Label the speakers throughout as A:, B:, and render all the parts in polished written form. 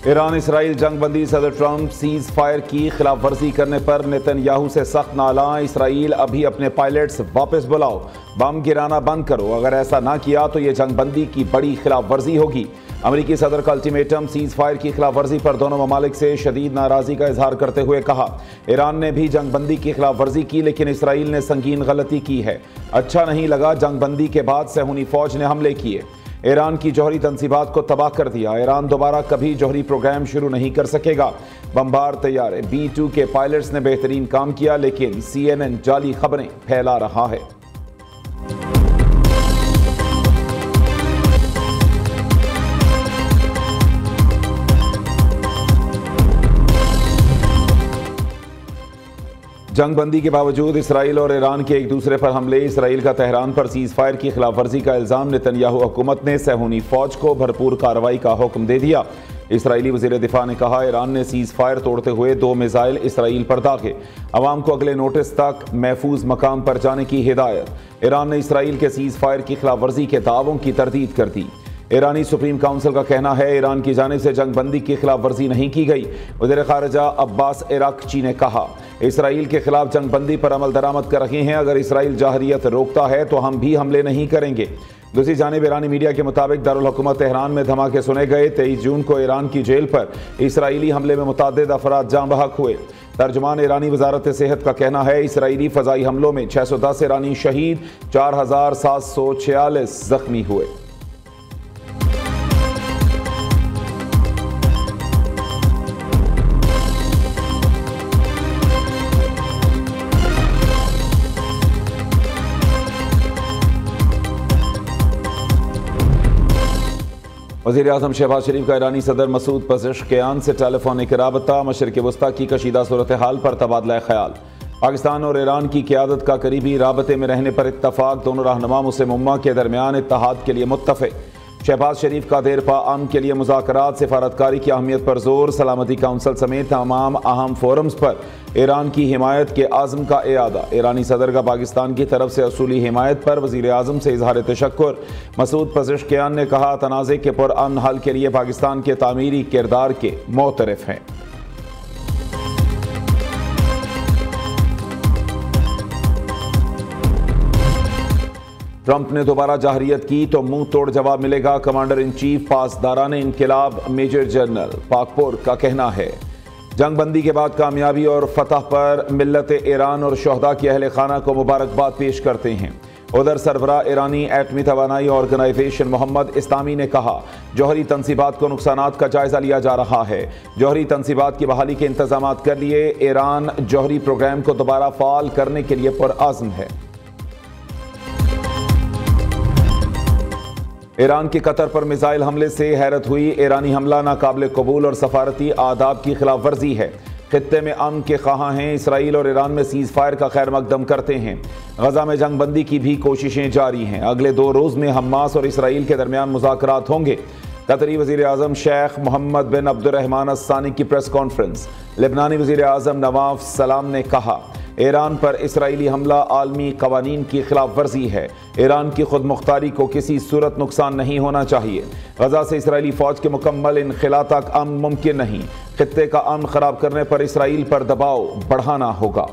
A: Iran Israel जंग बंदी। सदर ट्रंप सीज फायर की खिलाफ वर्जी करने पर नेतन्याहू से सख्त नाला। इसराइल अभी अपने पायलट्स वापस बुलाओ, बम गिराना बंद करो, अगर ऐसा ना किया तो ये जंग बंदी की बड़ी खिलाफ वर्जी होगी। अमेरिकी सदर का अल्टीमेटम। सीज फायर की खिलाफ वर्जी पर दोनों ममालिक से शदीद नाराजगी का इजहार करते हुए कहा, ईरान ने भी जंग बंदी की खिलाफ वर्जी की लेकिन इसराइल ने संगीन गलती की है। अच्छा नहीं लगा, जंग बंदी के बाद सहूनी फौज ने हमले किए, ईरान की जौहरी तंसीबात को तबाह कर दिया। ईरान दोबारा कभी जौहरी प्रोग्राम शुरू नहीं कर सकेगा। बमबार तैयारे B-2 के पायलट्स ने बेहतरीन काम किया लेकिन CNN जाली खबरें फैला रहा है। जंग बंदी के बावजूद इसराइल और ईरान के एक दूसरे पर हमले। इसराइल का तेहरान पर सीज फायर की खिलाफ वर्जी का इल्ज़ाम। नेतन्याहू हुकूमत ने सहूनी फौज को भरपूर कार्रवाई का हुक्म दे दिया। इसराइली वज़ीर दिफा ने कहा, ईरान ने सीज फायर तोड़ते हुए 2 मिसाइल इसराइल पर दागे, अवाम को अगले नोटिस तक महफूज मकाम पर जाने की हिदायत। ईरान ने इसराइल के सीज फायर की खिलाफ वर्जी के दावों की तरदीद कर दी। ईरानी सुप्रीम काउंसिल का कहना है, ईरान की जानिब से जंग बंदी की खिलाफ वर्जी नहीं की गई। वज़ीर ख़ारिजा अब्बास इराक़ची ने कहा, इसराइल के खिलाफ जंग बंदी पर अमल दरामद कर रहे हैं, अगर इसराइल जाहरियत रोकता है तो हम भी हमले नहीं करेंगे। दूसरी जानिब ईरानी मीडिया के मुताबिक दारुल हुकूमत तेहरान में धमाके सुने गए। 23 जून को ईरान की जेल पर इसराइली हमले में मुतअद्दिद अफराद जान बहक हुए। तर्जुमान ईरानी वजारत सेहत का कहना है, इसराइली फ़ज़ाई हमलों में 610 ईरानी शहीद, 4746 जख्मी हुए। वज़ीर आज़म शहबाज शरीफ का ईरानी सदर मसूद पज़ेश्कियान से टेलीफोनिक राबता। मशरिक़ वस्ता की कशीदा सूरत हाल पर तबादला ख्याल। पाकिस्तान और ईरान की क़यादत का करीबी राबते में रहने पर इत्तफ़ाक़। दोनों रहनुमा मुस्लिम उम्मा के दरमियान इत्तेहाद के लिए मुत्तफ़िक़। शहबाज शरीफ का देरपा अमन के लिए मुज़ाकरात, सिफारतकारी की अहमियत पर जोर। सलामती काउंसिल समेत तमाम अहम फोरम्स पर ईरान की हिमायत के आज़म का इयादा। ईरानी सदर का पाकिस्तान की तरफ से असूली हिमायत पर वज़ीर आज़म से इजहार तशक्कुर। मसूद पज़ेश्कियान ने कहा, तनाज़े के पुरअमन हल के लिए पाकिस्तान के तामीरी किरदार के मोतरफ़ हैं। ट्रंप ने दोबारा जाहरियत की तो मुंह तोड़ जवाब मिलेगा। कमांडर इन चीफ पासदारान इनकिलाब मेजर जनरल पाकपुर का कहना है, जंग बंदी के बाद कामयाबी और फतह पर मिल्लत ईरान और शहदा की अहल खाना को मुबारकबाद पेश करते हैं। उधर सरबराह ईरानी एटमी तवानाई ऑर्गेनाइजेशन मोहम्मद इस्लामी ने कहा, जौहरी तंसीबात को नुकसानात का जायजा लिया जा रहा है, जौहरी तंसीबात की बहाली के इंतजाम कर लिए। ईरान जौहरी प्रोग्राम को दोबारा फाल करने के लिए पुरआज़्म है। ईरान की कतर पर मिसाइल हमले से हैरत हुई। ईरानी हमला नाकाबिल कबूल और सफारती आदाब की खिलाफ वर्जी है। खित्ते में अमन के ख्वाह हैं। इसराइल और ईरान में सीज फायर का खैर मकदम करते हैं। गजा में जंग बंदी की भी कोशिशें जारी हैं। अगले 2 रोज़ में हमास और इसराइल के दरमियान मुज़ाकरात होंगे। कतरी वज़ीर आज़म शेख मोहम्मद बिन अब्दुर्रहमान अस्सानी की प्रेस कॉन्फ्रेंस। लेबनानी वज़ीर आज़म नवाफ सलाम ने कहा, ईरान पर इसराइली हमला आलमी कवानीन की खिलाफ वर्जी है। ईरान की खुद मुख्तारी को किसी सूरत नुकसान नहीं होना चाहिए। गजा से इसराइली फौज के मुकम्मल इनखिला तक अमन मुमकिन नहीं। खित्ते का अमन खराब करने पर इसराइल पर दबाव बढ़ाना होगा।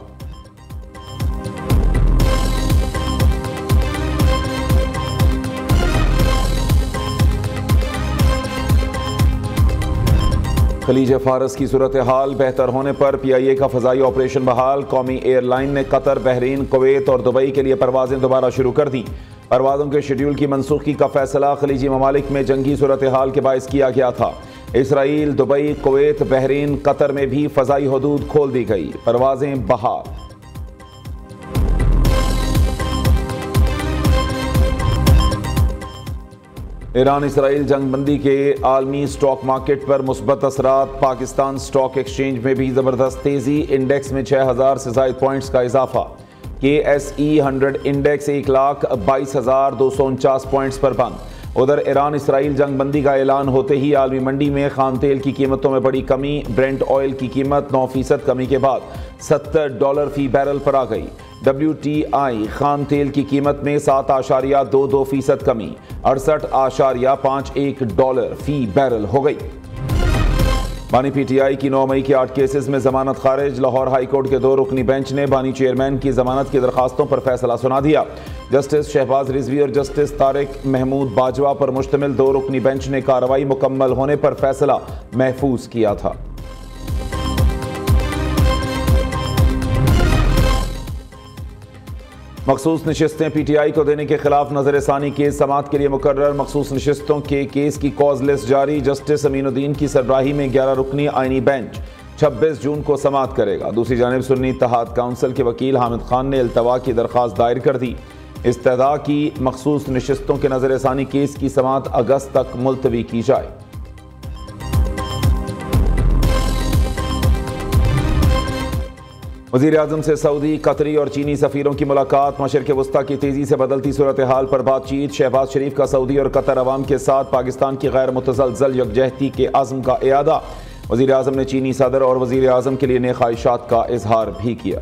A: खलीज फारस की सूरत हाल बेहतर होने पर PIA का फ़ज़ाई ऑपरेशन बहाल। कौमी एयरलाइन ने कतर, बहरीन, कुवैत और दुबई के लिए परवाजें दोबारा शुरू कर दी। परवाज़ों के शेड्यूल की मनसूखी का फैसला खलीजी ममालिक में जंगी सूरत हाल के बायस किया गया था। Israel, Dubai, Kuwait, Bahrain, Qatar में भी फ़ज़ाई हदूद खोल दी गई, परवाजें बहाल। ईरान इसराइल जंग बंदी के आलमी स्टॉक मार्केट पर मुस्बत असरात। पाकिस्तान स्टॉक एक्सचेंज में भी ज़बरदस्त तेज़ी। इंडेक्स में 6000 से ज़ायद पॉइंट्स का इजाफा। KSE 100 इंडेक्स 1,22,249 पॉइंट्स पर बंद। उधर ईरान इसराइल जंग बंदी का ऐलान होते ही आलमी मंडी में खान तेल की कीमतों में बड़ी कमी। ब्रेंट ऑयल की कीमत 9% कमी के बाद $70 फी बैरल पर आ गई। WTI खान तेल की कीमत में 7.22% कमी, $68.51 फी बैरल हो गई। बानी पीटीआई की 9 मई के 8 केसेस में जमानत खारिज। लाहौर हाई कोर्ट के 2 रुकनी बेंच ने बानी चेयरमैन की जमानत की दरखास्तों पर फैसला सुना दिया। जस्टिस शहबाज रिजवी और जस्टिस तारिक महमूद बाजवा पर मुश्तमिल 2 रुकनी बेंच ने कार्रवाई मुकम्मल होने पर फैसला महफूज किया था। मखसूस नशिस्तें पीटीआई को देने के खिलाफ नजरसानी केस समाअत के लिए मुकर्रर। मखसूस नशिस्तों के केस की कॉज लिस्ट जारी। जस्टिस अमीनुद्दीन की सरबराही में 11 रुकनी आईनी बेंच 26 जून को समाअत करेगा। दूसरी जानिब सुन्नी इत्तेहाद काउंसिल के वकील हामिद खान ने इल्तवा की दरख्वास्त दायर कर दी। इस्तदा की मखसूस नशिस्तों के नजरसानी केस की समाअत अगस्त तक मुलतवी की जाए। वज़ीर आज़म से सऊदी, कतरी और चीनी सफ़ीरों की मुलाकात। मशरिक़ वस्ता की तेज़ी से बदलती सूरत हाल पर बातचीत। शहबाज शरीफ का सऊदी और कतर अवाम के साथ पाकिस्तान की गैर मुतज़लज़ल यकजहती के अज़्म का इयादा। वज़ीर आज़म ने चीनी सदर और वज़ीर आज़म के लिए नेक ख्वाहिशात का इजहार भी किया।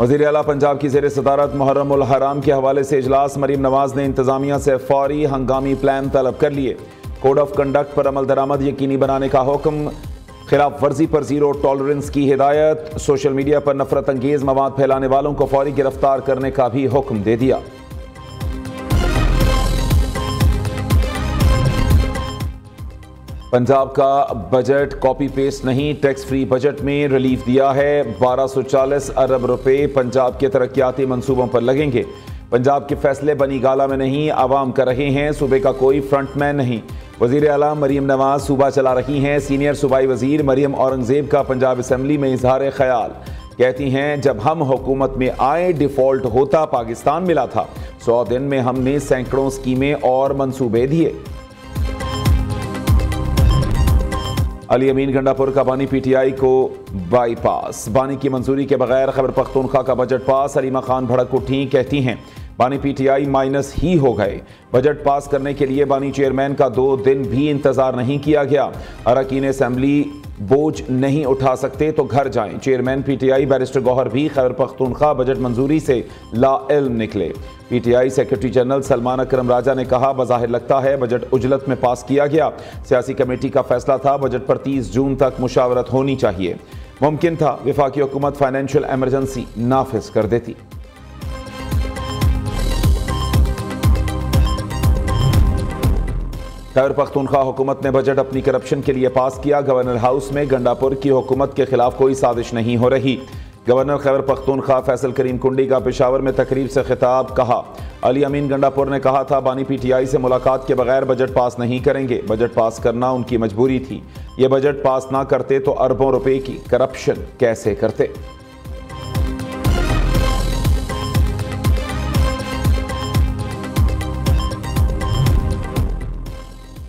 A: वज़ीर आला पंजाब की ज़ेर सदारत मुहर्रम उल हराम के हवाले से इजलास। मरीम नवाज ने इंतज़ामिया से फौरी हंगामी प्लान तलब कर लिए। कोड ऑफ कंडक्ट पर अमल दरामद यकीनी बनाने का हुक्म। खिलाफ वर्जी पर जीरो टॉलरेंस की हिदायत। सोशल मीडिया पर नफरत अंगेज मवाद फैलाने वालों को फौरी गिरफ्तार करने का भी हुक्म दे दिया। पंजाब का बजट कॉपी पेस्ट नहीं, टैक्स फ्री बजट में रिलीफ दिया है। 1240 अरब रुपए पंजाब के तरक्याती मंसूबों पर लगेंगे। पंजाब के फैसले बनी गाला में नहीं, आवाम कर रहे हैं। सूबे का कोई फ्रंटमैन नहीं। वज़ीर आला मरीम नवाज सूबा चला रही हैं। सीनियर सूबाई वज़ीर मरियम औरंगज़ेब का पंजाब असम्बली में इजहार ख्याल। कहती हैं, जब हम हुकूमत में आए डिफ़ॉल्ट होता पाकिस्तान मिला था। 100 दिन में हमने सैकड़ों स्कीमें और मंसूबे दिए। अली अमीन गंडापुर का बानी पीटीआई को बाईपास। बानी की मंजूरी के बगैर खैबर पख्तूनख्वा का बजट पास। अलीमा खान भड़क उठी, कहती हैं बानी पीटीआई माइनस ही हो गए। बजट पास करने के लिए बानी चेयरमैन का 2 दिन भी इंतजार नहीं किया गया। अरकान असेंबली बोझ नहीं उठा सकते तो घर जाएं। चेयरमैन पीटीआई बैरिस्टर गौहर भी खैबर पख्तूनख्वा बजट मंजूरी से लाइल्म निकले। पीटीआई सेक्रेटरी जनरल सलमान अकरम राजा ने कहा, बज़ाहिर लगता है बजट उजलत में पास किया गया। सियासी कमेटी का फैसला था बजट पर 30 जून तक मुशावरत होनी चाहिए। मुमकिन था वफाकी हुकूमत फाइनेंशियल एमरजेंसी नाफिज कर देती। खैबर पख्तूनख्वा हुकूमत ने बजट अपनी करप्शन के लिए पास किया। गवर्नर हाउस में गंडापुर की हुकूमत के खिलाफ कोई साजिश नहीं हो रही। गवर्नर खैबर पख्तूनख्वा फैसल करीम कुंडी का पेशावर में तकरीर से खिताब। कहा, अली अमीन गंडापुर ने कहा था बानी पीटीआई से मुलाकात के बगैर बजट पास नहीं करेंगे। बजट पास करना उनकी मजबूरी थी। ये बजट पास ना करते तो अरबों रुपए की करप्शन कैसे करते।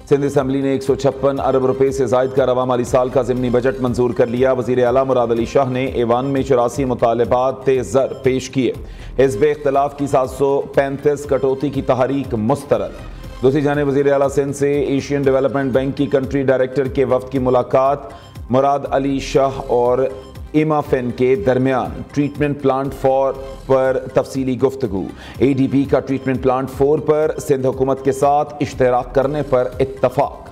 A: सिंध असम्बली ने 156 अरब रुपए से जायद का रवा माली साल का ज़िमनी बजट मंजूर कर लिया। वज़ीर आला मुराद अली शाह ने ऐवान में 84 मुतालबात ज़र पेश किए। हिज़्ब इख्तिलाफ की 735 कटौती की तहरीक मुस्तरद। दूसरी जानिब वज़ीर आला सिंध से एशियन डेवलपमेंट बैंक की कंट्री डायरेक्टर के वफ्द की मुलाकात। मुराद अली शाह और इमाफिन के दरमियान ट्रीटमेंट प्लांट 4 पर तफसीली गुफ्तगू। ADB का ट्रीटमेंट प्लांट 4 पर सिंध हुकूमत के साथ इश्तराक करने पर इत्तफाक।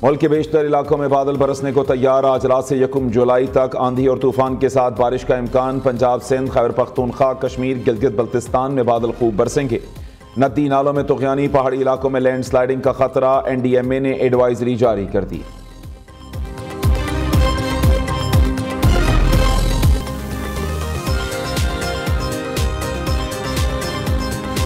A: मुल्क के बेशतर इलाकों में बादल बरसने को तैयार। आज रात से 1 जुलाई तक आंधी और तूफान के साथ बारिश का इम्कान। पंजाब, सिंध, खैबर पख्तूनख्वा, कश्मीर, गिलगित बल्तिस्तान में बादल खूब बरसेंगे। नदी नालों में तुगयानी, पहाड़ी इलाकों में लैंडस्लाइडिंग का खतरा। NDMA ने एडवाइजरी जारी कर दी।